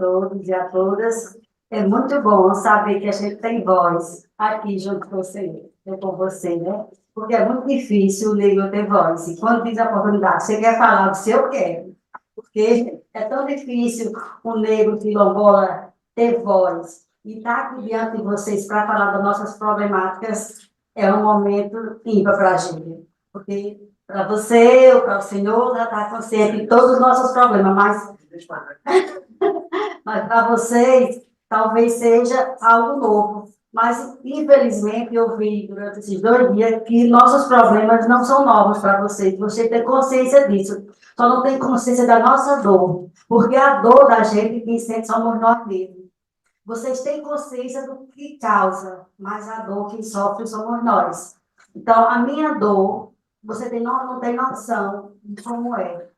Todos e a todas. É muito bom saber que a gente tem voz aqui junto com você, com você, né? Porque é muito difícil o negro ter voz. E quando diz a oportunidade, você quer falar do seu, eu quero. Porque é tão difícil o negro quilombola ter voz. E estar aqui diante de vocês para falar das nossas problemáticas é um momento ímpar para a gente. Porque para você, ou para o senhor, já está consciente de todos os nossos problemas, mas para vocês talvez seja algo novo. Mas, infelizmente, eu vi durante esses 2 dias que nossos problemas não são novos para vocês. Você tem consciência disso. Só não tem consciência da nossa dor. Porque a dor da gente, quem sente, somos nós mesmos. Vocês têm consciência do que causa, mas a dor quem sofre somos nós. Então, a minha dor, você não tem noção de como é.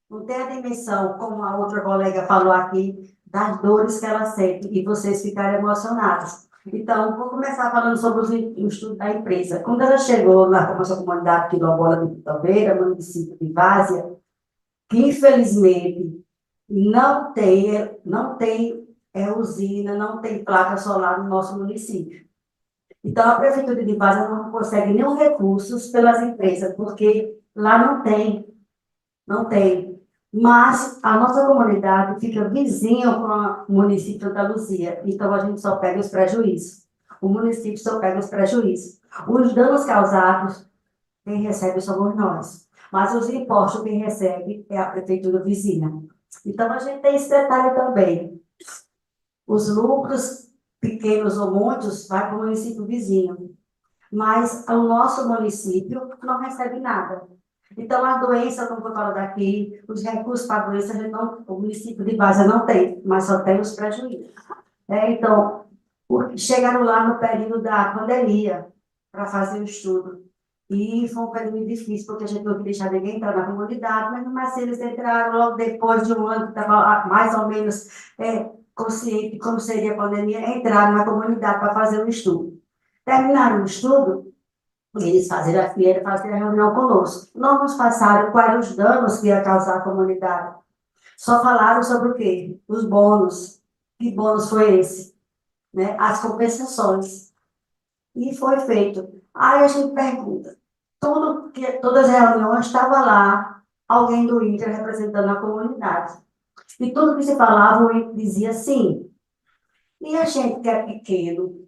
Não tem a dimensão, como a outra colega falou aqui, das dores que ela sente e vocês ficarem emocionados. Então, vou começar falando sobre o estudo da empresa. Quando ela chegou na nossa comunidade quilombola de Pitombeira, município de Várzea, que infelizmente não tem usina, não tem placa solar no nosso município. Então, a prefeitura de Várzea não consegue nenhum recursos pelas empresas, porque lá não tem. Mas a nossa comunidade fica vizinha com o município da Luzia, então a gente só pega os prejuízos. O município só pega os prejuízos. Os danos causados, quem recebe somos nós. Mas os impostos, quem recebe é a prefeitura vizinha. Então a gente tem esse detalhe também. Os lucros, pequenos ou muitos, vai para o município vizinho. Mas o nosso município não recebe nada. Então, a doença, como foi falado aqui, os recursos para a doença, o município de Várzea não tem, mas só tem os prejuízos. Então, chegaram lá no período da pandemia para fazer o estudo. E foi um período difícil, porque a gente não queria deixar ninguém entrar na comunidade, mas assim, eles entraram logo depois de um ano que estava mais ou menos consciente de como seria a pandemia, entraram na comunidade para fazer o estudo. Terminaram o estudo, eles vieram fazer a reunião conosco. Não nos passaram quais eram os danos que ia causar à comunidade. Só falaram sobre o quê? Os bônus. Que bônus foi esse? Né? As compensações. E foi feito. Aí a gente pergunta, todas as reuniões estava lá alguém do INCRA representando a comunidade. E tudo que se falava, o INCRA dizia sim. E a gente que é pequeno,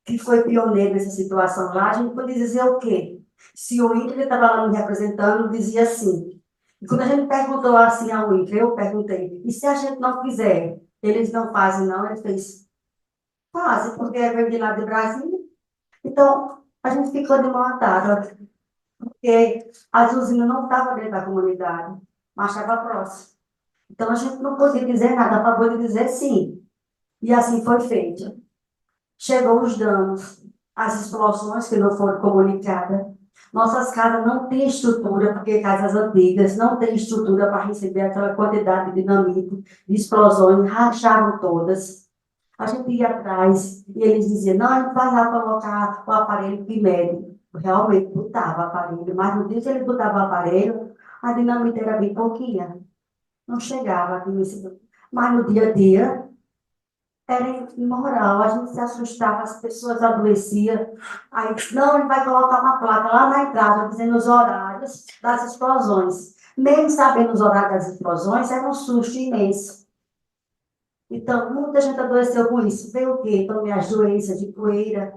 que foi pioneiro nessa situação lá, a gente pode dizer o quê? Se o INCRA estava lá me representando, dizia sim. E quando a gente perguntou assim ao INCRA, eu perguntei, e se a gente não quiser? Eles não fazem, não? Ele fez, fazem, porque vem de lá de Brasília. Então, a gente ficou de mão atada, porque as usinas não estavam dentro da comunidade, mas estava próximo. Então, a gente não podia dizer nada, a favor de dizer sim. E assim foi feito. Chegou os danos, as explosões que não foram comunicadas. Nossas casas não têm estrutura, porque casas antigas não têm estrutura para receber aquela quantidade de dinamite, de explosões, racharam todas. A gente ia atrás e eles diziam, não, a gente vai lá colocar o aparelho que mede. Realmente botava o aparelho, mas no dia que ele botava o aparelho, a dinamite era bem pouquinha. Não chegava aqui nesse... Mas no dia a dia, era imoral, a gente se assustava, as pessoas adoeciam. Aí, não, ele vai colocar uma placa lá na entrada, dizendo os horários das explosões. Mesmo sabendo os horários das explosões, era um susto imenso. Então, muita gente adoeceu com isso. Veio o quê? Então, as doenças de poeira,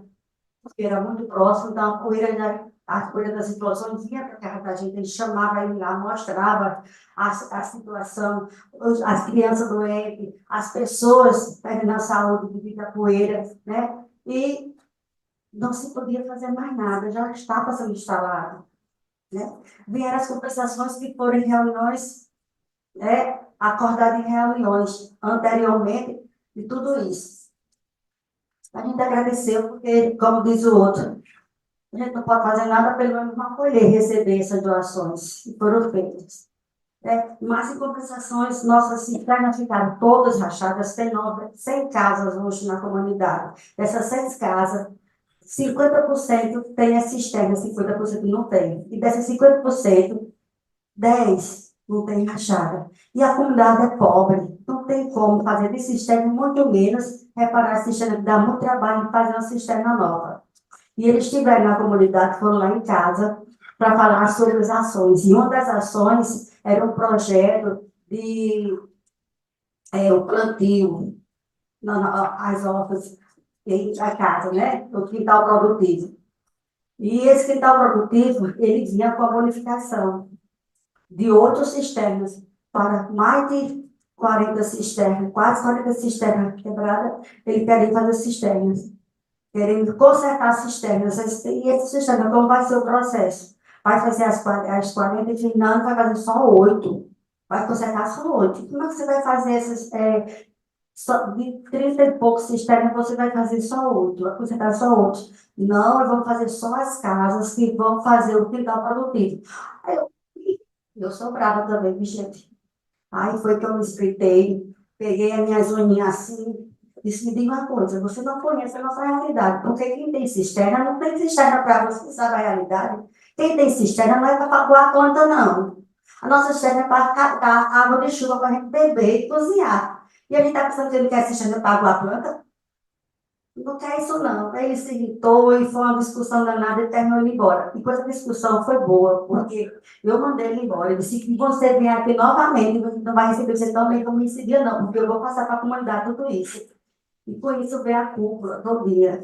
porque era muito próximo, então a poeira das explosões vinha para a casa da gente, ele chamava ele lá, mostrava a situação, as crianças doentes, as pessoas perdendo a saúde devido à poeira, né? E não se podia fazer mais nada, já estava sendo instalado, né? Vieram as compensações que foram em reuniões, né? Acordadas em reuniões anteriormente de tudo isso. A gente agradeceu, porque, como diz o outro, a gente não pode fazer nada, pelo menos não acolher, receber essas doações que foram feitas. Mas, em compensações, nossas cisternas ficaram todas rachadas, tem 100 casas hoje na comunidade. Dessas 100 casas, 50% tem a cisterna, 50% não tem. E dessas 50%, 10 não tem rachada. E a comunidade é pobre. Não tem como fazer de cisterna, muito menos reparar a cisterna, que dá muito trabalho fazer uma cisterna nova. E eles estiveram na comunidade, foram lá em casa para falar sobre as ações. E uma das ações era um projeto de o plantio, as hortas em a casa, né? O quintal produtivo. E esse quintal produtivo, ele vinha com a bonificação de 8 cisternas para mais de 40 cisternas, quase 40 cisternas quebradas, ele queria fazer cisternas, querendo consertar cisternas. E essa cisterna, como vai ser o processo? Vai fazer as 40 e final vai fazer só 8. Vai consertar só 8. Como é que você vai fazer essas, só de 30 e poucos cisternas, você vai fazer só 8, vai consertar só 8. Não, eu vou fazer só as casas que vão fazer o quintal produtivo. Aí eu sou brava também, viu, gente? Aí foi que eu me espreitei, peguei as minhas unhas assim, disse, me diga uma coisa, você não conhece a nossa realidade, porque quem tem cisterna, não tem cisterna para você, sabe a realidade? Quem tem cisterna não é para aguar a planta, não. A nossa cisterna é para captar água de chuva para a gente beber e cozinhar. E a gente está pensando que ele quer cisterna para aguar a planta? Não quer isso, não. Aí ele se irritou e foi uma discussão danada e terminou indo embora. E depois a discussão foi boa, porque eu mandei ele embora. Eu disse que você vier aqui novamente, você não vai receber você tão bem como recebia, não, porque eu vou passar para a comunidade tudo isso. E com isso veio a cúpula todo dia.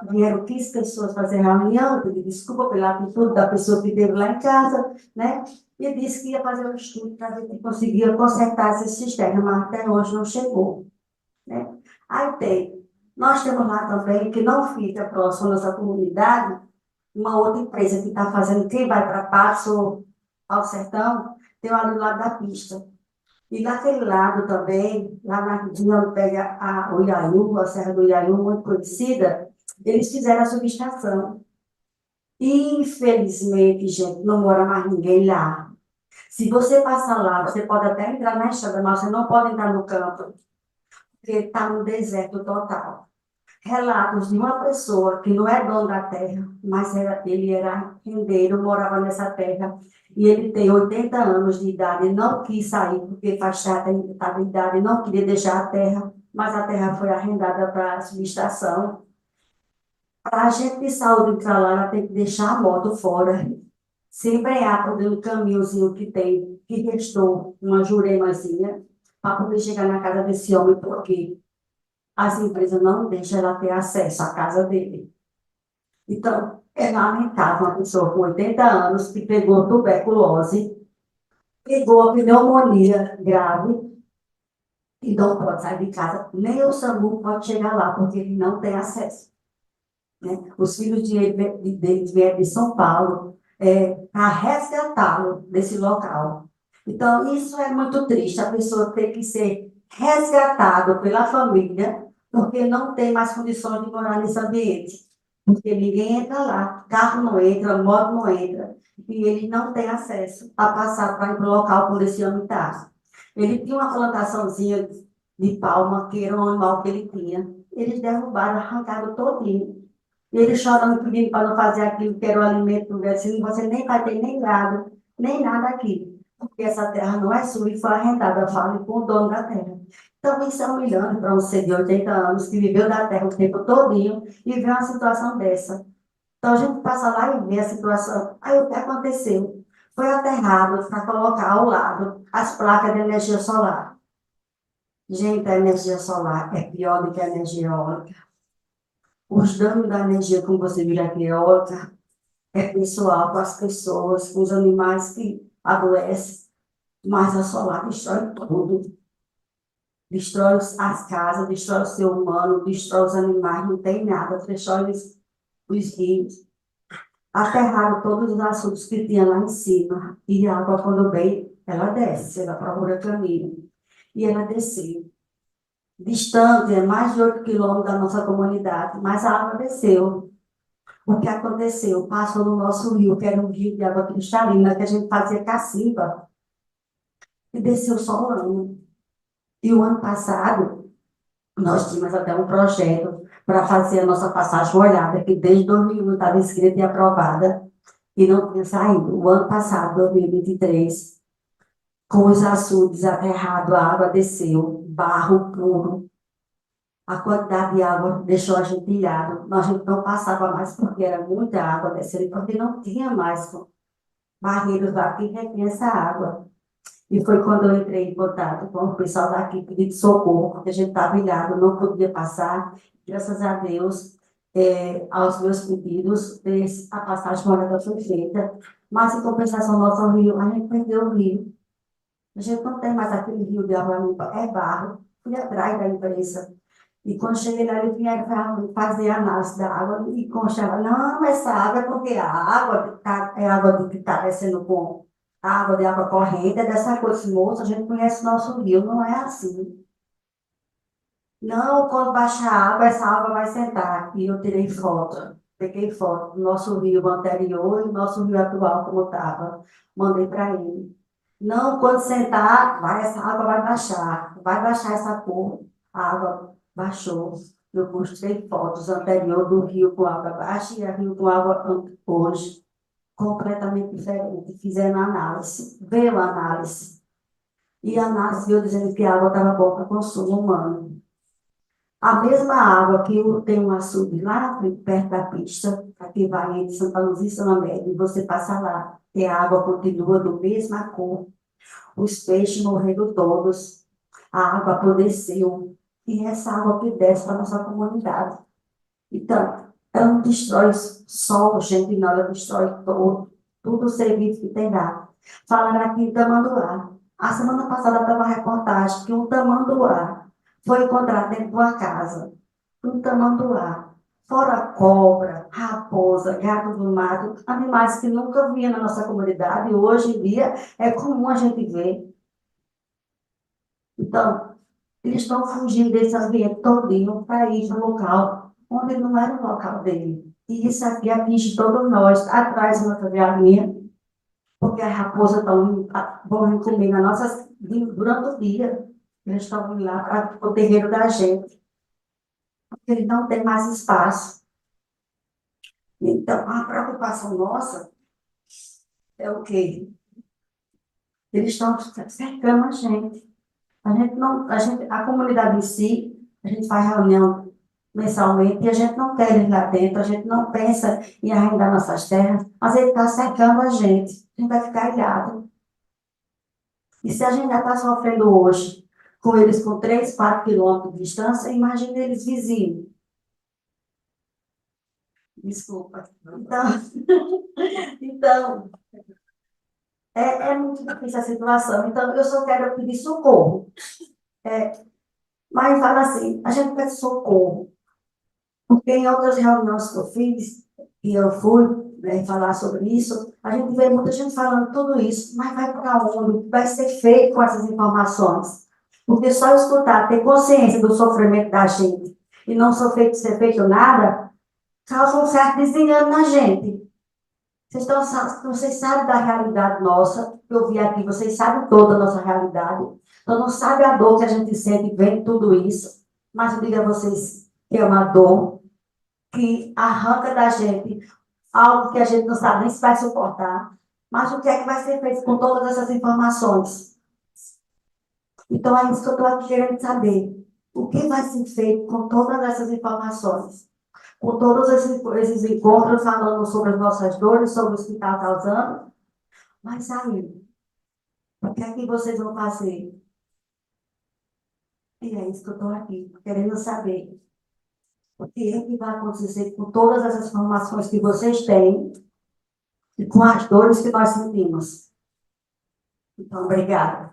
Vieram 15 pessoas fazer reunião, pedir desculpa pela atitude da pessoa que esteve lá em casa, né? E disse que ia fazer um estudo para ver se conseguia consertar esse sistema, mas até hoje não chegou, né? Aí tem. Nós temos lá também, que não fica próximo à nossa comunidade, uma outra empresa que está fazendo, quem vai para Passo ao Sertão, tem ali do lado da pista. E naquele lado também, lá na região onde pega o Iaiú, a Serra do Iaiú, muito conhecida, eles fizeram a subestação. Infelizmente, gente, não mora mais ninguém lá. Se você passar lá, você pode até entrar na estrada, mas você não pode entrar no campo, porque está no deserto total. Relatos de uma pessoa que não é dono da terra, mas ele era rendeiro, morava nessa terra, e ele tem 80 anos de idade, não quis sair, porque faz estava de idade, não queria deixar a terra, mas a terra foi arrendada para a subestação. Para a gente de saúde entrar lá, ela tem que deixar a moto fora, se embrear por dentro do caminhozinho que tem, que restou uma juremazinha, para poder chegar na casa desse homem, porque as empresas não deixam ela ter acesso à casa dele. Então, é lamentável uma pessoa com 80 anos que pegou tuberculose, pegou a pneumonia grave e não pode sair de casa. Nem o SAMU pode chegar lá, porque ele não tem acesso, né? Os filhos dele vieram de São Paulo para resgatá-lo desse local. Então, isso é muito triste, a pessoa ter que ser resgatada pela família, porque não tem mais condições de morar nesse ambiente. Porque ninguém entra lá, carro não entra, moto não entra, e ele não tem acesso a passar para ir para o local onde esse homem está. Ele tinha uma plantaçãozinha de palma, que era um animal que ele tinha. Eles derrubaram, arrancaram todinho. E ele chorando, pedindo para não fazer aquilo que era o alimento dele, assim, você nem vai ter nem gado, nem nada aqui. Porque essa terra não é sua e foi arrendada, fale com o dono da terra. Então, isso é humilhante para um ser de 80 anos que viveu da terra o tempo todinho e vê uma situação dessa. Então, a gente passa lá e vê a situação. Aí, o que aconteceu? Foi aterrado para colocar ao lado as placas de energia solar. Gente, a energia solar é pior do que a energia eólica. Os danos da energia, como você vira aqui, eólica, é pessoal com as pessoas, com os animais que adoecem. Mas a solar destrói tudo. Destrói as casas, destrói o ser humano, destrói os animais, não tem nada, destrói os rios. Aterraram todos os açudes que tinha lá em cima. E a água, quando vem, ela desce, ela procura caminho. E ela desceu. Distante, é mais de 8 quilômetros da nossa comunidade, mas a água desceu. O que aconteceu? Passou no nosso rio, que era um rio de água cristalina, que a gente fazia cacimba, e desceu só um ano. E o ano passado, nós tínhamos até um projeto para fazer a nossa passagem molhada, que desde 2001 estava escrita e aprovada, e não tinha saído. O ano passado, 2023, com os açudes aterrados, a água desceu. barro puro. A quantidade de água deixou a gente ilhado. Nós não passava mais porque era muita água descendo, porque não tinha mais barreiros lá que retinha essa água. E foi quando eu entrei em contato com o pessoal daqui pedindo socorro, porque a gente estava ilhado, não podia passar. Graças a Deus, aos meus pedidos, a passagem morada foi feita. Mas, em compensação, nosso rio, a gente perdeu o rio. A gente não tem mais aquele rio de água limpa, é barro. Fui atrás da imprensa. E quando cheguei lá, eles vieram fazer análise da água e constava, não, essa água é porque a água é água que está descendo com a água de água corrente, é dessa coisa, moça, a gente conhece o nosso rio, não é assim. Não, quando baixar a água, essa água vai sentar. E eu tirei foto, peguei foto do nosso rio anterior e do nosso rio atual, como estava. Mandei para ele. Não, quando sentar, essa água vai baixar essa cor. A água baixou. Eu mostrei fotos anteriores do rio com água baixa e a rio com água hoje, completamente diferente. Fizeram análise, veio a análise. E a análise veio dizendo que a água estava boa para consumo humano. A mesma água que tem um açude lá perto da pista, que vai entre Santa Luzia e São Amédio, e você passa lá, e a água continua do mesma cor. Os peixes morreram todos, a água apodreceu, e essa água que desce para a nossa comunidade. Então, ela não destrói só o gente, não, ela destrói todo o serviço que tem lá. Falaram aqui em Tamanduá. A semana passada estava uma reportagem que um tamanduá foi encontrado dentro de uma casa. Um tamanduá. Fora cobra, raposa, gato do mato, animais que nunca via na nossa comunidade, e hoje em dia é comum a gente ver. Então, eles estão fugindo desse ambiente todinho para ir para um local onde não era o local dele. E isso aqui atinge todos nós, atrás da nossa galinha, porque as raposas vão comer durante o dia. Eles estão indo lá para o terreiro da gente, porque eles não têm mais espaço. Então, a preocupação nossa é o quê? Eles estão cercando a gente. A gente não, a comunidade em si, a gente faz reunião mensalmente e a gente não quer ir lá dentro, a gente não pensa em arrendar nossas terras, mas ele está cercando a gente vai ficar ilhado. E se a gente já está sofrendo hoje, com eles com 3, 4 quilômetros de distância, imagine eles vizinhos. Desculpa. Então, é muito difícil a situação. Então, eu só quero pedir socorro. Mas fala assim, a gente pede socorro. Porque em outras reuniões que eu fiz, e eu fui, né, falar sobre isso, a gente vê muita gente falando tudo isso, mas vai para onde? O que vai ser feito com essas informações? Porque só escutar, ter consciência do sofrimento da gente e não ser feito nada, causa um certo desengano na gente. Vocês sabem da realidade nossa, que eu vi aqui, vocês sabem toda a nossa realidade. Então, não sabe a dor que a gente sente vendo tudo isso. Mas eu digo a vocês que é uma dor que arranca da gente algo que a gente não sabe nem se vai suportar. Mas o que é que vai ser feito com todas essas informações? Então, é isso que eu estou aqui querendo saber. O que vai ser feito com todas essas informações? Com todos esses encontros falando sobre as nossas dores, sobre o que está causando. Mas aí, o que é que vocês vão fazer? E é isso que eu estou aqui, querendo saber. O que é que vai acontecer com todas essas informações que vocês têm e com as dores que nós sentimos. Então, obrigada.